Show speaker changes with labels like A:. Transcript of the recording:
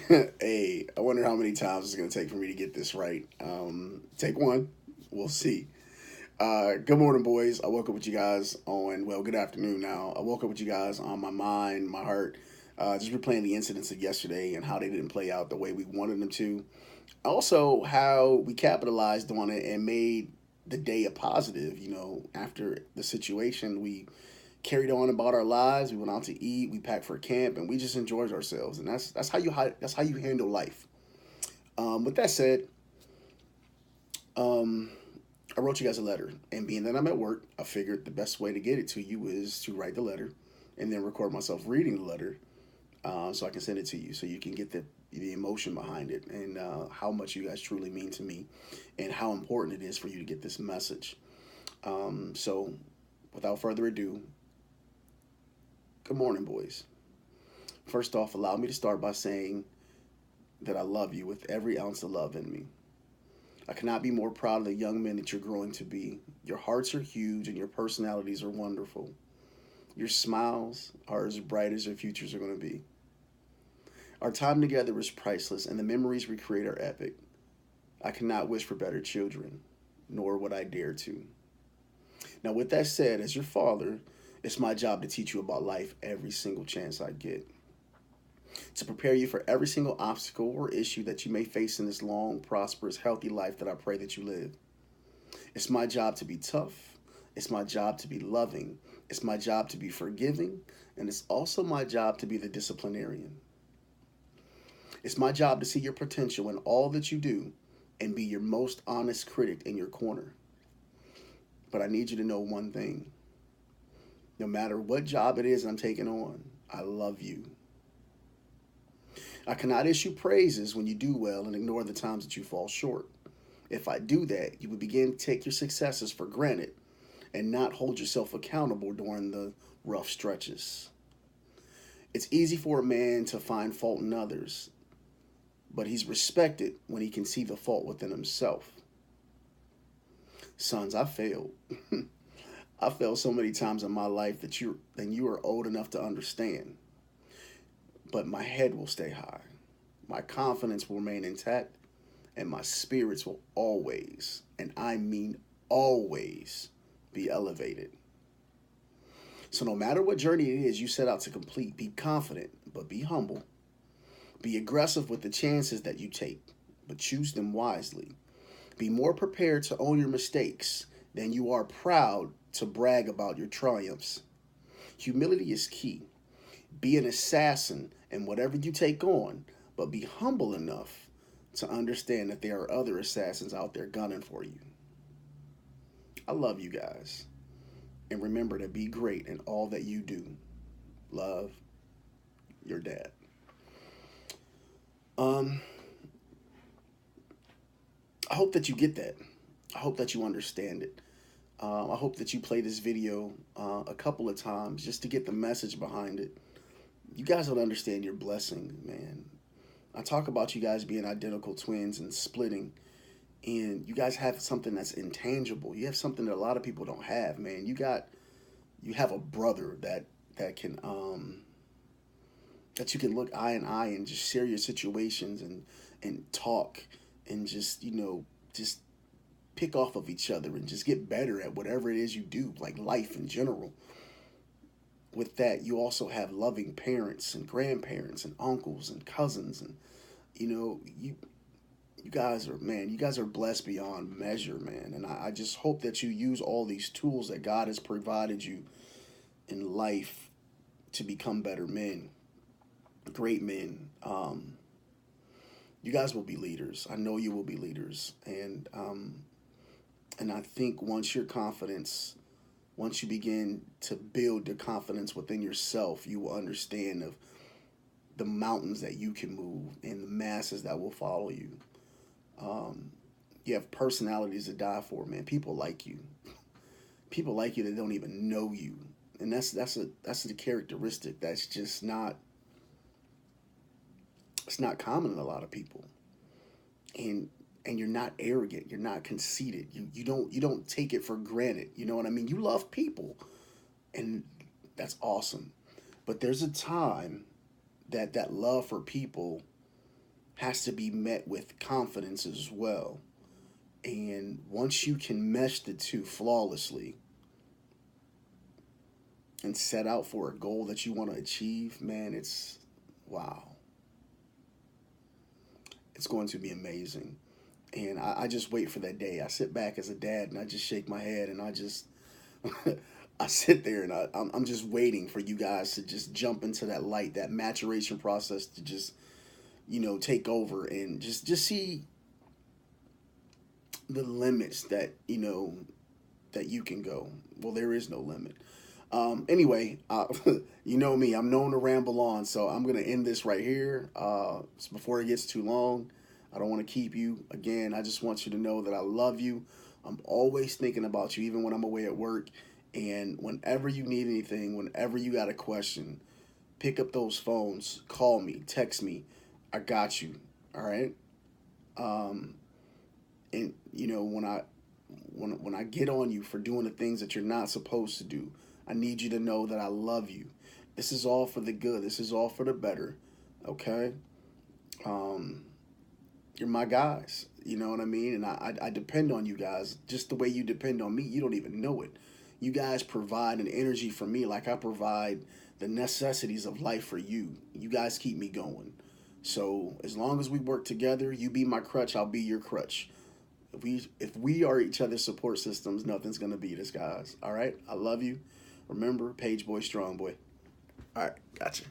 A: Hey, I wonder how many times it's going to take for me to get this right. Take one. We'll see. Good morning, boys. I woke up with you guys on, well, good afternoon now. I woke up with you guys on my mind, my heart, just replaying the incidents of yesterday and how they didn't play out the way we wanted them to. Also, how we capitalized on it and made the day a positive. After the situation, we carried on about our lives. We went out to eat. We packed for camp, and we just enjoyed ourselves. And that's how you handle life. With that said, um, I wrote you guys a letter, and being that I'm at work, I figured the best way to get it to you is to write the letter, and then record myself reading the letter, so I can send it to you, so you can get the emotion behind it and how much you guys truly mean to me, and how important it is for you to get this message. So, without further ado, good morning, boys. First off, allow me to start by saying that I love you with every ounce of love in me. I cannot be more proud of the young men that you're growing to be. Your hearts are huge and your personalities are wonderful. Your smiles are as bright as your futures are going to be. Our time together is priceless and the memories we create are epic. I cannot wish for better children, nor would I dare to. Now, with that said, as your father, it's my job to teach you about life every single chance I get, to prepare you for every single obstacle or issue that you may face in this long, prosperous, healthy life that I pray that you live. It's my job to be tough. It's my job to be loving. It's my job to be forgiving. And it's also my job to be the disciplinarian. It's my job to see your potential in all that you do and be your most honest critic in your corner. But I need you to know one thing. No matter what job it is I'm taking on, I love you. I cannot issue praises when you do well and ignore the times that you fall short. If I do that, you would begin to take your successes for granted and not hold yourself accountable during the rough stretches. It's easy for a man to find fault in others, but he's respected when he can see the fault within himself. Sons, I failed. I failed so many times in my life that you are old enough to understand. But my head will stay high. My confidence will remain intact, and my spirits will always, and I mean always, be elevated. So, no matter what journey it is you set out to complete, be confident, but be humble. Be aggressive with the chances that you take, but choose them wisely. Be more prepared to own your mistakes than you are proud to brag about your triumphs. Humility is key. Be an assassin in whatever you take on, but be humble enough to understand that there are other assassins out there gunning for you. I love you guys. And remember to be great in all that you do. Love, your dad. Um, I hope that you get that. I hope that you understand it. I hope that you play this video a couple of times just to get the message behind it. You guys don't understand your blessing, man. I talk about you guys being identical twins and splitting, and you guys have something that's intangible. You have something that a lot of people don't have, man. You have a brother that can that you can look eye in eye and just share your situations and talk and just pick off of each other and just get better at whatever it is you do, like life in general. With that, you also have loving parents and grandparents and uncles and cousins, and you guys are, man, you guys are blessed beyond measure, man. And I just hope that you use all these tools that God has provided you in life to become better men, great men. You guys will be leaders. I know you will be leaders, and I think once you begin to build your confidence within yourself, you will understand of the mountains that you can move and the masses that will follow you. Um, you have personalities to die for, man. People like you. People like you that don't even know you, and that's the characteristic that's just not it's not common in a lot of people. And you're not arrogant. You're not conceited. You don't take it for granted. You know what I mean? You love people, and that's awesome. But there's a time that love for people has to be met with confidence as well. And once you can mesh the two flawlessly and set out for a goal that you want to achieve, man, it's wow. It's going to be amazing. And I just wait for that day. I sit back as a dad and I just shake my head and I just I sit there and I'm just waiting for you guys to just jump into that light, that maturation process to just, take over and just see the limits that, that you can go. Well, there is no limit. Anyway, you know me, I'm known to ramble on, so I'm going to end this right here before it gets too long. I don't want to keep you. Again, I just want you to know that I love you. I'm always thinking about you, even when I'm away at work. And whenever you need anything, whenever you got a question, pick up those phones, call me, text me. I got you. All right. Um, and when I get on you for doing the things that you're not supposed to do, I need you to know that I love you. This is all for the good. This is all for the better. Okay. Um, you're my guys. You know what I mean? And I depend on you guys just the way you depend on me. You don't even know it. You guys provide an energy for me like I provide the necessities of life for you. You guys keep me going. So as long as we work together, you be my crutch, I'll be your crutch. If we are each other's support systems, nothing's gonna beat us, guys. All right, I love you. Remember, Page Boy, Strong Boy. All right, gotcha.